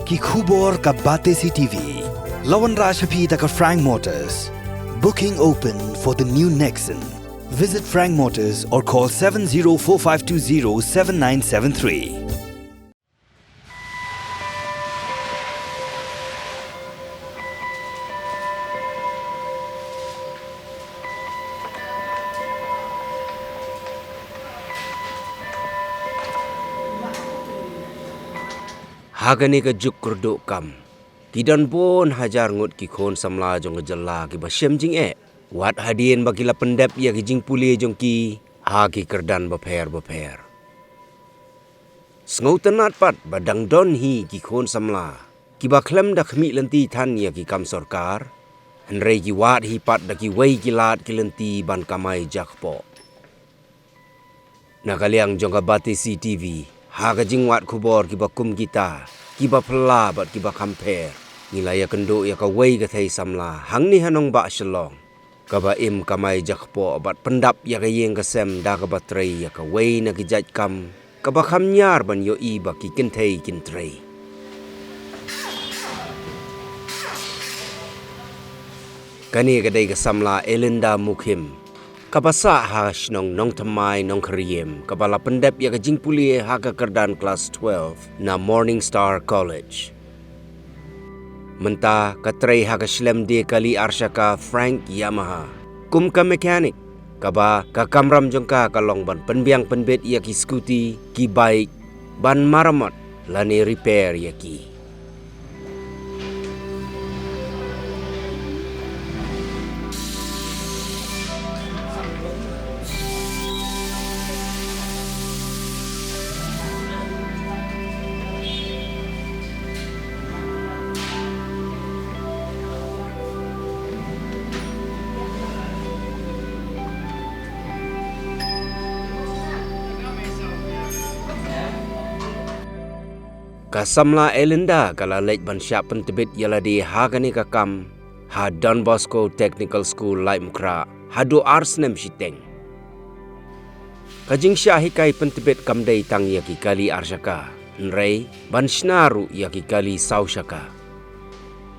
ki khubor ka bate CTV. Lawan Rashapi taka Frank Motors. Booking open for the new Nexon. Visit Frank Motors or call 7045207973. Hagani ka juk kurduk kam. Kidan pun hajar ngut ki khon samla jong jalla ki bashem jing Wat hadien bagi la pendep ya ki jing puli jong ki ha ki kerdan baper. Sngau tenat pat badang don hi ki khon samla. Ki ba klem dak mi lenti than ya ki kam sarkar. Henrei ki wat hi pat dak ki wei ki lat ki lenti ban kamai jakpo. Nakaliang jong ka bati CTV. Haga jingwat kubor kiba kum kita, kiba pela bat kiba kamper. Nilaya kendo ya ka wei ka thai samla, hang ni hanong ba shalong. Kaba im kamai jakpo bat pendap ya ka yeng ka sem da ka batrei ya ka wei na ki jaj kam. Kaba kham nyar ban yo i ba ki kinthei kintrei. Kani ka day ka samla Elinda Mukhim. Kabasa hash nong tamai nong kariem kabala pendep ya kajing puli ha ka kerdan kelas 12 na Morning Star College. Menta katrei ha ka shlem de kali arshaka Frank Yamaha. Kum ka mekanik kaba ka kamram jongka kalong ban penbiang penbet ya ki skuti ki bike ban maramat lani repair ya ki. Kasamla Elinda kala lek ban syap pentebit yala di hagani kakam ha Don Bosco Technical School Laim Kra hadu arsnem shiteng. Kajing syahikai pentebit kamdai tang yaki kali arsyaka nrei ban shnaru yaki kali saushaka.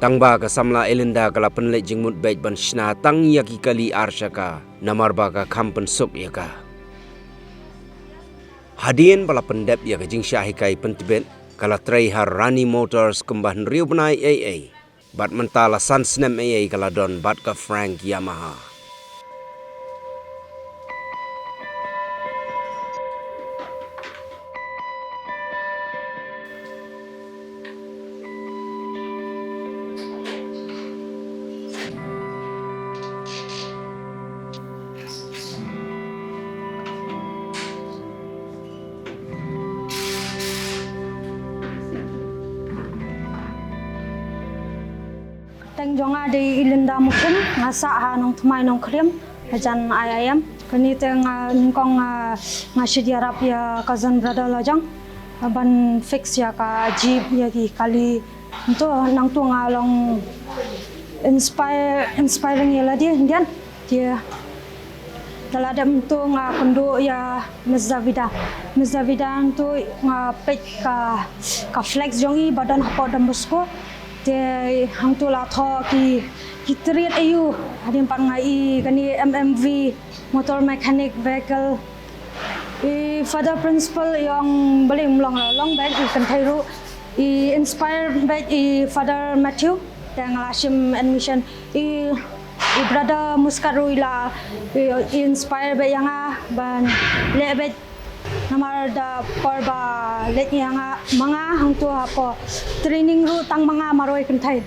Tangba kasamla Elinda kala penlek jingmut baik ban shna tang yaki kali arsyaka namarba ka kampen sup yaka. Hadien bala pendep ya kajing syahikai pentebit kala trai har Rani Motors kembah nriu benai AA. Bat mentala san snem AA kala don bat ka Frank Yamaha. Teng jonga di Elinda Mukhim ngasa ha nong thmai nong khrim hajan ayam kani teng ngkong ngasia rap ya cousin brother lajang ban fix ya ka jeep ya ki kali to nang tu ngalong inspiring ya la dia indian dia daladam tu nga kondo ya Mizavida tu nga pek ka flex jongi badan hapo dambusko de hang tu la tho ki triat ayu adin pan ngai kani MMV motor mechanic vehicle father principal yang beli long back kan thairu inspire back father Matthew yang lashim admission brother muskaru ila inspire back yang ban le back namar da porba let yang mga hang tu apo training ru tang mga maroi kan thai.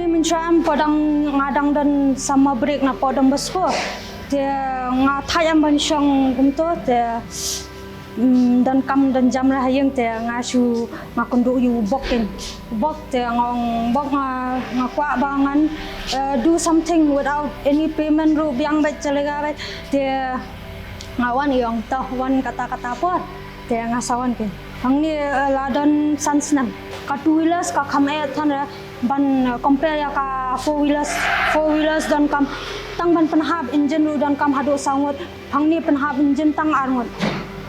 Mencam podang ngadang dan sama break na podang bespo dia ngathayam ban syang gumto dia dan kam dan jam lah yang te ngasu ngakundu yu bokin bok te ngong bok ngakwa bangan do something without any payment ru biang bet celega bet te ngawan yang tah wan kata-kata pot te ngasawan ke hang ni ladon sansnam ka 2 wheelers ka kham e than ban compare ya ka 4 wheelers dan kam tang ban penhab engine ru dan kam hadu sangot hang ni penhab engine tang arngot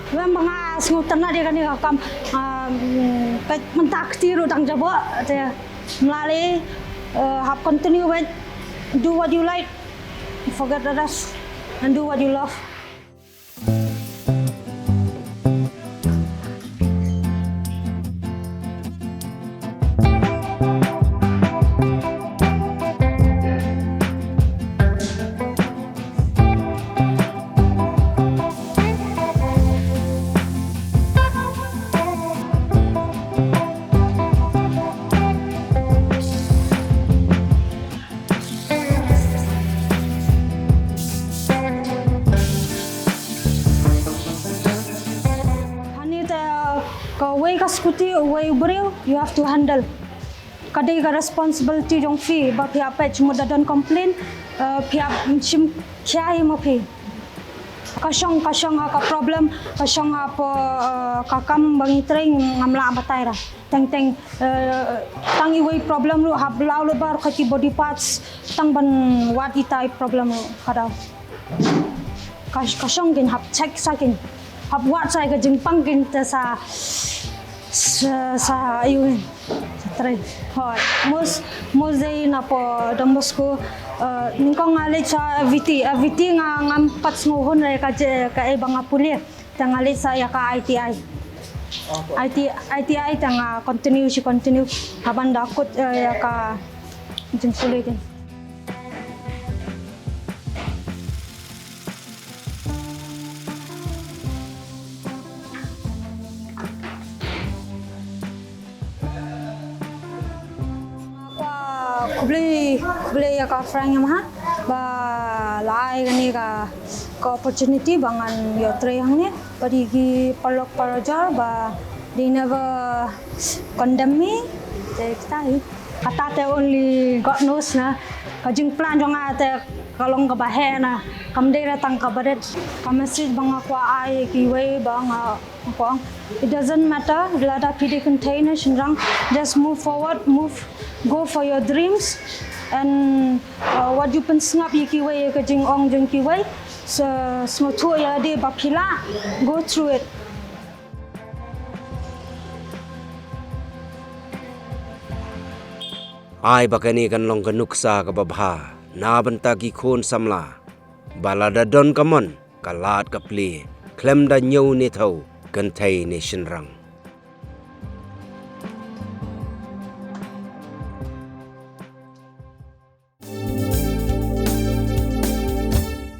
wen banga sngut tanah dia kan ni kam mentak tiru tang jabo te mlale have continue with do what you like, forget the rest and do what you love. Way ka scooty way beriu you have to handle kadai ka responsibility jong fi ba pia pe cuma dadan complain pia chim kiai mo fi kasong ka problem kasong apa ka kam bangi train ngamla batai ra teng tangi way problem lu hab lau lebar ka ki body parts tang ban wat itai problem lu kada kasong gin hab check sakin hab wat sai ka jingpang gin ta sa ayun try hot mos day na po dambosku ningkong ngalit sa VT nga ngampat smuhon ra ka ibang apuli tangalit sa ya ka ITI tanga continue haban dakot ya ka jingpuli din. Kubli ya ka Frank yang ha ba lai gani ka opportunity bangan yo tre hang ni badi gi palok parajar ba they never condemn me they tai kata te only God knows na ka jing plan jong ate kalong ka bahe na kam de ratang ka badet ka message banga kwa ai ki we banga ko it doesn't matter lada pd container shinrang just move forward go for your dreams and what you pen snap yiki way ka jing ong jing ki way so smotu ya de bapila go through it. Ai bakani kan long kanuksa ka babha na banta ki khon samla balada don kamon kalat ka pli klem da nyau ne thau kan thai nation rang